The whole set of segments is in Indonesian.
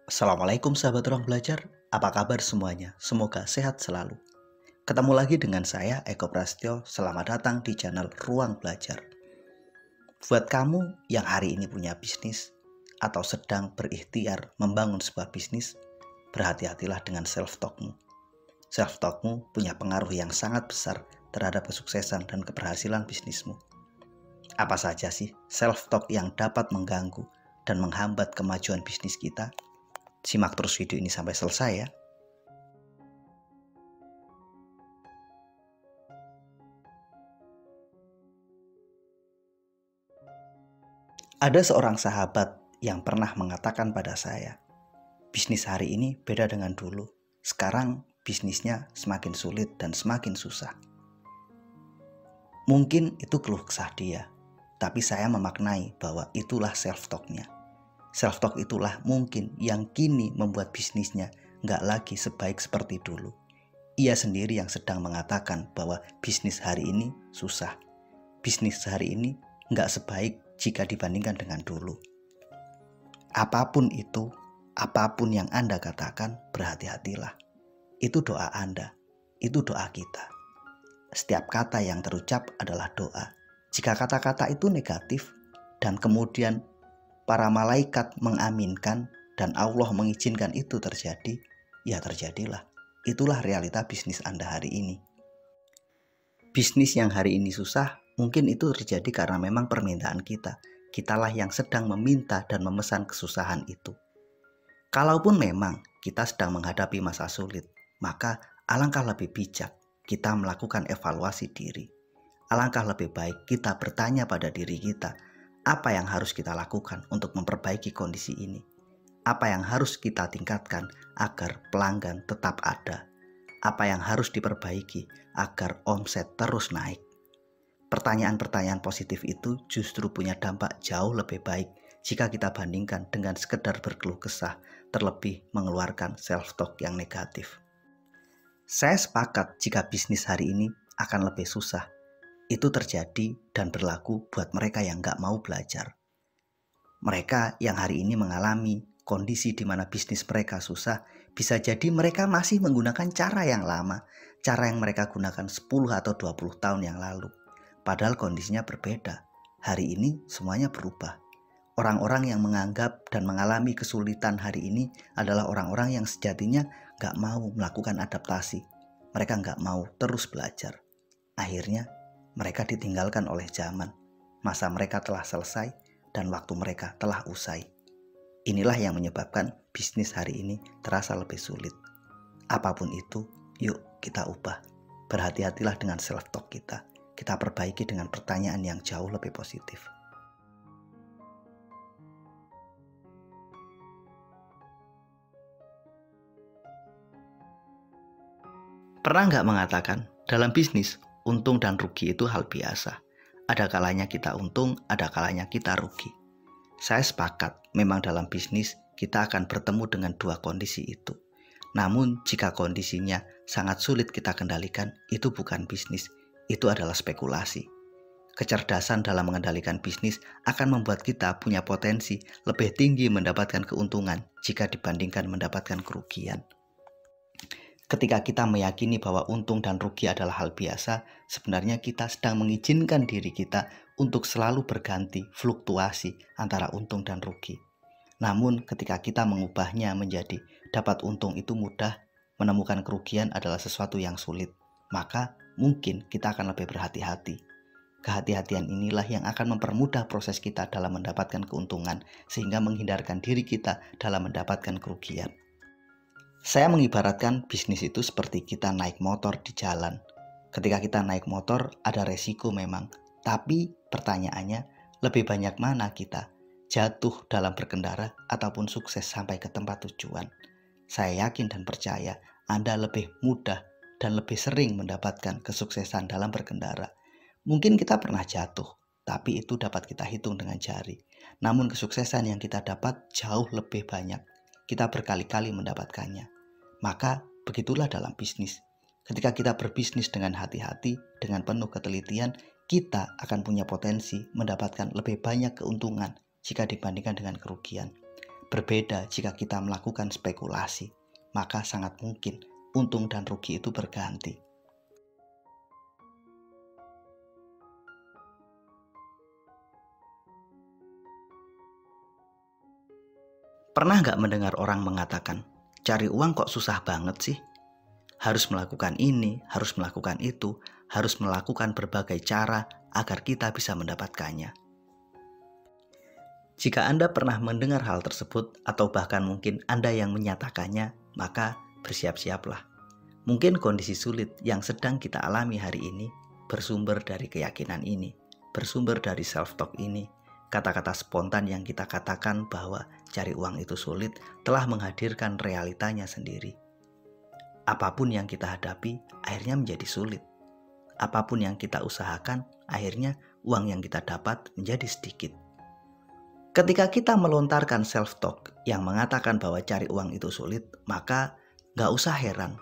Assalamualaikum sahabat ruang belajar, apa kabar semuanya? Semoga sehat selalu. Ketemu lagi dengan saya Eko Prasetyo, selamat datang di channel Ruang Belajar. Buat kamu yang hari ini punya bisnis atau sedang berikhtiar membangun sebuah bisnis, berhati-hatilah dengan self-talkmu. Self-talkmu punya pengaruh yang sangat besar terhadap kesuksesan dan keberhasilan bisnismu. Apa saja sih self-talk yang dapat mengganggu dan menghambat kemajuan bisnis kita? Simak terus video ini sampai selesai ya. Ada seorang sahabat yang pernah mengatakan pada saya, bisnis hari ini beda dengan dulu. Sekarang bisnisnya semakin sulit dan semakin susah. Mungkin itu keluh kesah dia, tapi saya memaknai bahwa itulah self-talk-nya. Self-talk itulah mungkin yang kini membuat bisnisnya nggak lagi sebaik seperti dulu. Ia sendiri yang sedang mengatakan bahwa bisnis hari ini susah. Bisnis hari ini nggak sebaik jika dibandingkan dengan dulu. Apapun itu, apapun yang Anda katakan, berhati-hatilah. Itu doa Anda, itu doa kita. Setiap kata yang terucap adalah doa. Jika kata-kata itu negatif dan kemudian para malaikat mengaminkan dan Allah mengizinkan itu terjadi, ya terjadilah. Itulah realita bisnis Anda hari ini. Bisnis yang hari ini susah, mungkin itu terjadi karena memang permintaan kita. Kitalah yang sedang meminta dan memesan kesusahan itu. Kalaupun memang kita sedang menghadapi masa sulit, maka alangkah lebih bijak kita melakukan evaluasi diri. Alangkah lebih baik kita bertanya pada diri kita, apa yang harus kita lakukan untuk memperbaiki kondisi ini? Apa yang harus kita tingkatkan agar pelanggan tetap ada? Apa yang harus diperbaiki agar omset terus naik? Pertanyaan-pertanyaan positif itu justru punya dampak jauh lebih baik jika kita bandingkan dengan sekedar berkeluh kesah, terlebih mengeluarkan self-talk yang negatif. Saya sepakat jika bisnis hari ini akan lebih susah. Itu terjadi dan berlaku buat mereka yang gak mau belajar. Mereka yang hari ini mengalami kondisi di mana bisnis mereka susah, bisa jadi mereka masih menggunakan cara yang lama, cara yang mereka gunakan 10 atau 20 tahun yang lalu. Padahal kondisinya berbeda. Hari ini semuanya berubah. Orang-orang yang menganggap dan mengalami kesulitan hari ini adalah orang-orang yang sejatinya gak mau melakukan adaptasi. Mereka gak mau terus belajar. Akhirnya mereka ditinggalkan oleh zaman. Masa mereka telah selesai dan waktu mereka telah usai. Inilah yang menyebabkan bisnis hari ini terasa lebih sulit. Apapun itu, yuk kita ubah. Berhati-hatilah dengan self-talk kita. Kita perbaiki dengan pertanyaan yang jauh lebih positif. Pernah nggak mengatakan, dalam bisnis, untung dan rugi itu hal biasa. Ada kalanya kita untung, ada kalanya kita rugi. Saya sepakat, memang dalam bisnis kita akan bertemu dengan dua kondisi itu. Namun jika kondisinya sangat sulit kita kendalikan, itu bukan bisnis, itu adalah spekulasi. Kecerdasan dalam mengendalikan bisnis akan membuat kita punya potensi lebih tinggi mendapatkan keuntungan jika dibandingkan mendapatkan kerugian. Ketika kita meyakini bahwa untung dan rugi adalah hal biasa, sebenarnya kita sedang mengizinkan diri kita untuk selalu berganti, fluktuasi antara untung dan rugi. Namun ketika kita mengubahnya menjadi dapat untung itu mudah, menemukan kerugian adalah sesuatu yang sulit, maka mungkin kita akan lebih berhati-hati. Kehati-hatian inilah yang akan mempermudah proses kita dalam mendapatkan keuntungan, sehingga menghindarkan diri kita dalam mendapatkan kerugian. Saya mengibaratkan bisnis itu seperti kita naik motor di jalan. Ketika kita naik motor ada resiko memang, tapi pertanyaannya lebih banyak mana kita jatuh dalam berkendara ataupun sukses sampai ke tempat tujuan. Saya yakin dan percaya Anda lebih mudah dan lebih sering mendapatkan kesuksesan dalam berkendara. Mungkin kita pernah jatuh, tapi itu dapat kita hitung dengan jari. Namun kesuksesan yang kita dapat jauh lebih banyak. Kita berkali-kali mendapatkannya. Maka begitulah dalam bisnis. Ketika kita berbisnis dengan hati-hati, dengan penuh ketelitian, kita akan punya potensi mendapatkan lebih banyak keuntungan jika dibandingkan dengan kerugian. Berbeda jika kita melakukan spekulasi, maka sangat mungkin untung dan rugi itu berganti. Pernah nggak mendengar orang mengatakan, cari uang kok susah banget sih? Harus melakukan ini, harus melakukan itu, harus melakukan berbagai cara agar kita bisa mendapatkannya. Jika Anda pernah mendengar hal tersebut atau bahkan mungkin Anda yang menyatakannya, maka bersiap-siaplah. Mungkin kondisi sulit yang sedang kita alami hari ini bersumber dari keyakinan ini, bersumber dari self-talk ini. Kata-kata spontan yang kita katakan bahwa cari uang itu sulit telah menghadirkan realitanya sendiri. Apapun yang kita hadapi akhirnya menjadi sulit. Apapun yang kita usahakan akhirnya uang yang kita dapat menjadi sedikit. Ketika kita melontarkan self-talk yang mengatakan bahwa cari uang itu sulit, maka gak usah heran,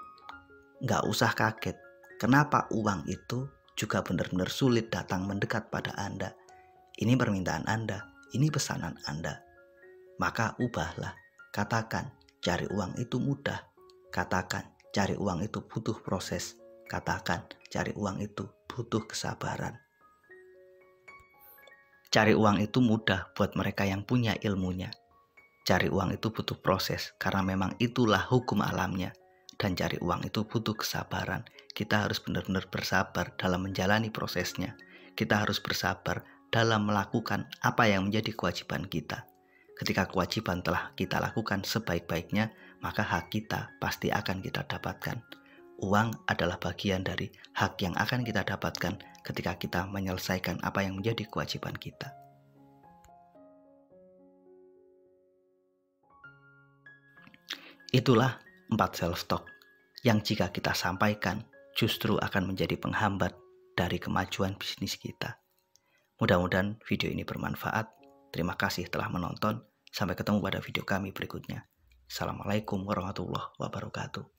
gak usah kaget. Kenapa uang itu juga benar-benar sulit datang mendekat pada Anda. Ini permintaan Anda, ini pesanan Anda. Maka ubahlah, katakan cari uang itu mudah. Katakan cari uang itu butuh proses. Katakan cari uang itu butuh kesabaran. Cari uang itu mudah buat mereka yang punya ilmunya. Cari uang itu butuh proses karena memang itulah hukum alamnya. Dan cari uang itu butuh kesabaran. Kita harus benar-benar bersabar dalam menjalani prosesnya. Kita harus bersabar dalam melakukan apa yang menjadi kewajiban kita. Ketika kewajiban telah kita lakukan sebaik-baiknya, maka hak kita pasti akan kita dapatkan. Uang adalah bagian dari hak yang akan kita dapatkan ketika kita menyelesaikan apa yang menjadi kewajiban kita. Itulah 4 self-talk yang jika kita sampaikan justru akan menjadi penghambat dari kemajuan bisnis kita. Mudah-mudahan video ini bermanfaat. Terima kasih telah menonton. Sampai ketemu pada video kami berikutnya. Assalamualaikum warahmatullahi wabarakatuh.